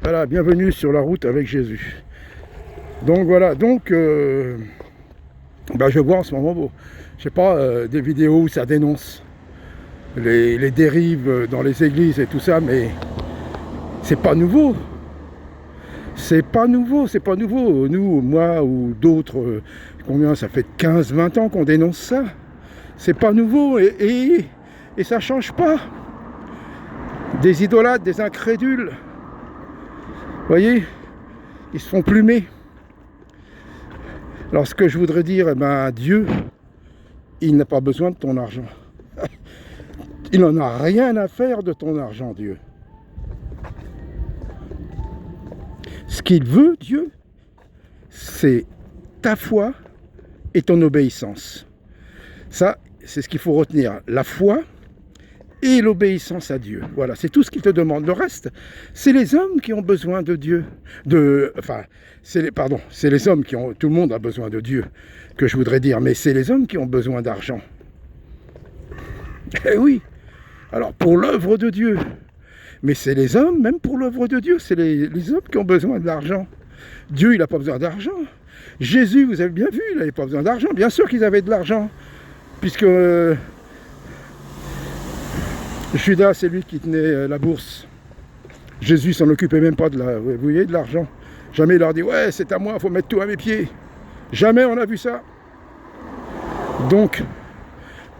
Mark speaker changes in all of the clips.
Speaker 1: Voilà, bienvenue sur la route avec Jésus. Donc voilà, je vois en ce moment, bon, je sais pas, des vidéos où ça dénonce les dérives dans les églises et tout ça, mais c'est pas nouveau. C'est pas nouveau. Nous, moi ou d'autres, combien ça fait 15-20 ans qu'on dénonce ça. C'est pas nouveau et ça change pas. Des idolâtres, des incrédules, vous voyez, ils se font plumer. Alors ce que je voudrais dire, Dieu, il n'a pas besoin de ton argent. Il n'en a rien à faire de ton argent, Dieu. Ce qu'il veut, Dieu, c'est ta foi et ton obéissance. Ça, c'est ce qu'il faut retenir. La foi et l'obéissance à Dieu. Voilà, c'est tout ce qu'il te demande. Le reste, c'est les hommes qui ont besoin de Dieu. C'est les hommes qui ont... Tout le monde a besoin de Dieu, que je voudrais dire, mais c'est les hommes qui ont besoin d'argent. Eh oui, alors pour l'œuvre de Dieu. Mais c'est les hommes, même pour l'œuvre de Dieu, c'est les hommes qui ont besoin de l'argent. Dieu, il n'a pas besoin d'argent. Jésus, vous avez bien vu, il n'avait pas besoin d'argent. Bien sûr qu'ils avaient de l'argent, puisque... Judas, c'est lui qui tenait la bourse. Jésus s'en occupait même pas vous voyez, de l'argent. Jamais il leur dit, ouais, c'est à moi, il faut mettre tout à mes pieds. Jamais on a vu ça. Donc,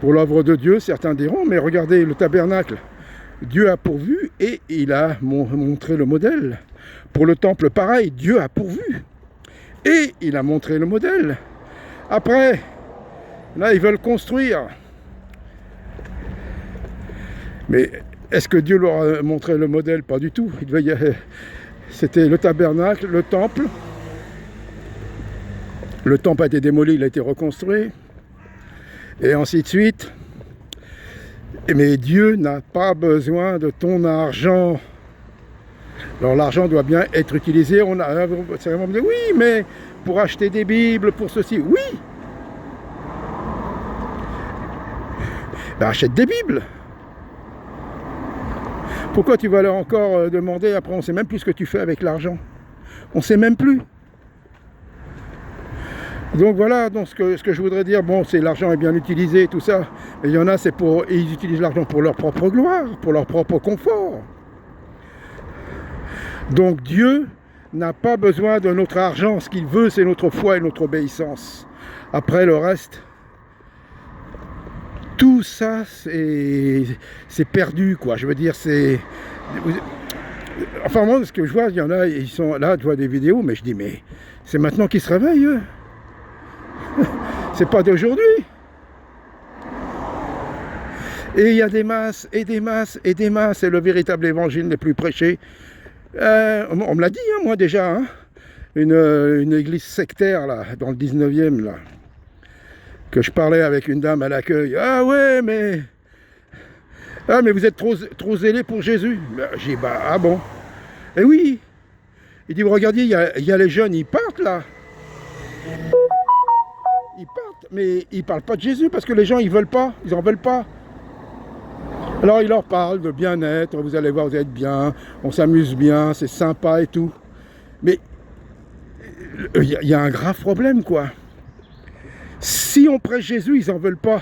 Speaker 1: pour l'œuvre de Dieu, certains diront, mais regardez le tabernacle. Dieu a pourvu et il a montré le modèle. Pour le temple, pareil, Dieu a pourvu. Et il a montré le modèle. Après, là, ils veulent construire. Mais est-ce que Dieu leur a montré le modèle? Pas du tout. C'était le tabernacle, le temple. Le temple a été démoli, il a été reconstruit. Et ainsi de suite. Mais Dieu n'a pas besoin de ton argent. Alors l'argent doit bien être utilisé. Certains vont me dire, oui, mais pour acheter des Bibles, pour ceci. Oui. Ben, achète des Bibles. Pourquoi tu vas leur encore demander? Après, on ne sait même plus ce que tu fais avec l'argent. On ne sait même plus. Donc voilà, ce que je voudrais dire, bon, c'est l'argent est bien utilisé, tout ça. Mais il y en a, ils utilisent l'argent pour leur propre gloire, pour leur propre confort. Donc Dieu n'a pas besoin de notre argent. Ce qu'il veut, c'est notre foi et notre obéissance. Après, le reste... Tout ça, c'est perdu, quoi. Je veux dire, c'est... Enfin, moi, ce que je vois, il y en a, ils sont là, je vois des vidéos, mais je dis, mais c'est maintenant qu'ils se réveillent, eux. C'est pas d'aujourd'hui. Et il y a des masses, et des masses, et des masses, et le véritable évangile n'est plus prêché. On me l'a dit, hein, moi, déjà, hein. Une église sectaire, là, dans le 19e, là. Que je parlais avec une dame à l'accueil. Ah ouais, mais vous êtes trop zélé pour Jésus. J'ai dit, ah bon. Eh oui. Il dit, regardez, il y a les jeunes, ils partent là. Ils partent, mais ils parlent pas de Jésus parce que les gens, ils veulent pas, ils en veulent pas. Alors il leur parle de bien-être, vous allez voir, vous êtes bien, on s'amuse bien, c'est sympa et tout. Mais il y a un grave problème, quoi. Si on prêche Jésus, ils n'en veulent pas.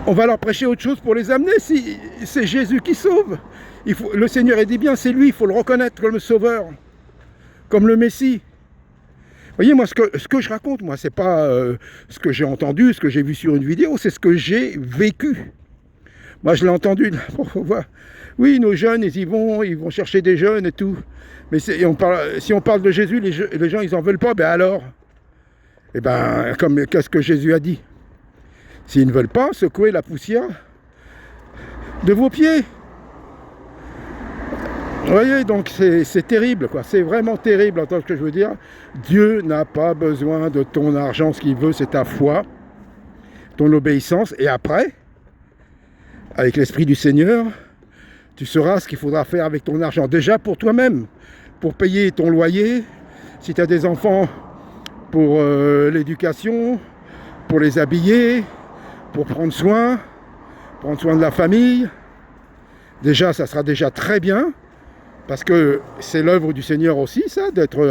Speaker 1: On va leur prêcher autre chose pour les amener. Si c'est Jésus qui sauve. Le Seigneur a dit bien, c'est lui, il faut le reconnaître comme le Sauveur, comme le Messie. Vous voyez, moi, ce que je raconte, moi, c'est pas ce que j'ai entendu, ce que j'ai vu sur une vidéo, c'est ce que j'ai vécu. Moi, je l'ai entendu. Oui, nos jeunes, ils vont chercher des jeunes et tout. Mais si on parle de Jésus, les gens, ils n'en veulent pas, ben alors... Eh bien, qu'est-ce que Jésus a dit? S'ils ne veulent pas, secouez la poussière de vos pieds. Vous voyez, donc c'est terrible, quoi. C'est vraiment terrible, en tant que je veux dire. Dieu n'a pas besoin de ton argent. Ce qu'il veut, c'est ta foi, ton obéissance. Et après, avec l'Esprit du Seigneur, tu sauras ce qu'il faudra faire avec ton argent. Déjà pour toi-même, pour payer ton loyer, si tu as des enfants... pour l'éducation, pour les habiller, pour prendre soin de la famille. Déjà, ça sera déjà très bien. Parce que c'est l'œuvre du Seigneur aussi, ça, d'être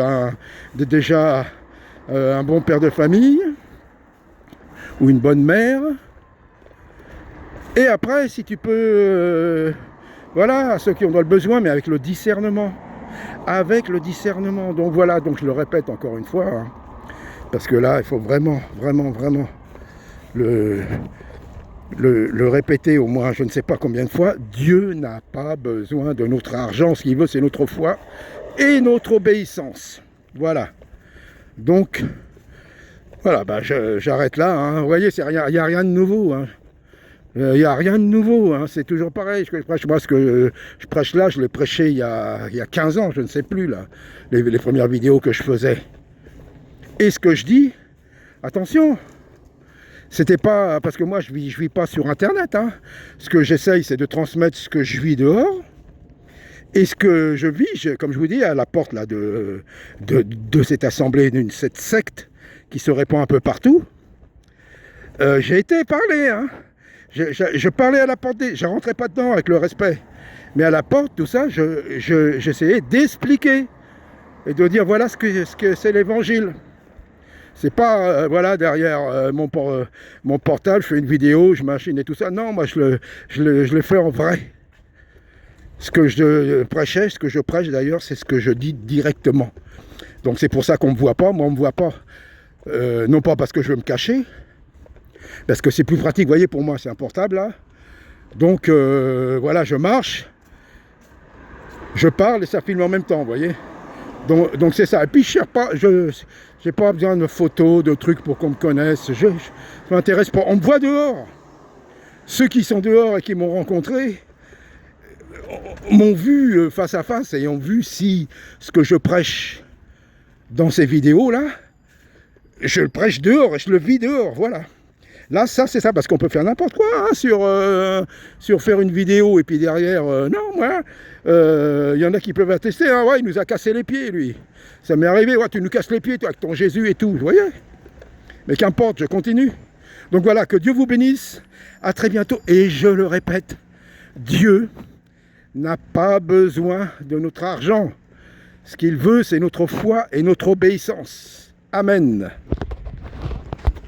Speaker 1: déjà un bon père de famille ou une bonne mère. Et après, si tu peux, voilà, à ceux qui en ont le besoin, mais avec le discernement. Avec le discernement. Donc voilà, donc je le répète encore une fois, hein, parce que là, il faut vraiment, vraiment, vraiment le répéter au moins je ne sais pas combien de fois. Dieu n'a pas besoin de notre argent, ce qu'il veut c'est notre foi et notre obéissance. Voilà. Donc, voilà, bah j'arrête là. Hein. Vous voyez, il n'y a rien de nouveau. Hein. Il n'y a rien de nouveau, hein. C'est toujours pareil. Moi, ce que je prêche là, je l'ai prêché il y a 15 ans, je ne sais plus, là, les premières vidéos que je faisais. Et ce que je dis, attention, c'était pas, parce que moi je vis pas sur Internet, hein. Ce que j'essaye, c'est de transmettre ce que je vis dehors, et ce que je vis, comme je vous dis, à la porte là, de cette assemblée, cette secte qui se répand un peu partout, j'ai été parlé, hein. Je parlais à la porte, je rentrais pas dedans avec le respect, mais à la porte, tout ça, j'essayais d'expliquer et de dire voilà ce que c'est l'évangile. C'est pas, voilà, derrière mon portable, je fais une vidéo, je machine et tout ça. Non, moi, je le fais en vrai. Ce que je prêchais, ce que je prêche d'ailleurs, c'est ce que je dis directement. Donc c'est pour ça qu'on ne me voit pas. Moi, on ne me voit pas. Non pas parce que je veux me cacher, parce que c'est plus pratique, vous voyez, pour moi, c'est un portable, là. Donc, voilà, je marche, je parle et ça filme en même temps, vous voyez. Donc c'est ça. Et puis je cherche pas, j'ai pas besoin de photos, de trucs pour qu'on me connaisse. Je m'intéresse pas. On me voit dehors. Ceux qui sont dehors et qui m'ont rencontré m'ont vu face à face et ont vu si ce que je prêche dans ces vidéos là, je le prêche dehors et je le vis dehors. Voilà. Là, ça, c'est ça, parce qu'on peut faire n'importe quoi hein, sur faire une vidéo, et puis derrière, non, moi, il y en a qui peuvent attester, hein, ouais, il nous a cassé les pieds, lui. Ça m'est arrivé, ouais, tu nous casses les pieds, toi, avec ton Jésus et tout, vous voyez. Mais qu'importe, je continue. Donc voilà, que Dieu vous bénisse, à très bientôt, et je le répète, Dieu n'a pas besoin de notre argent. Ce qu'il veut, c'est notre foi et notre obéissance. Amen.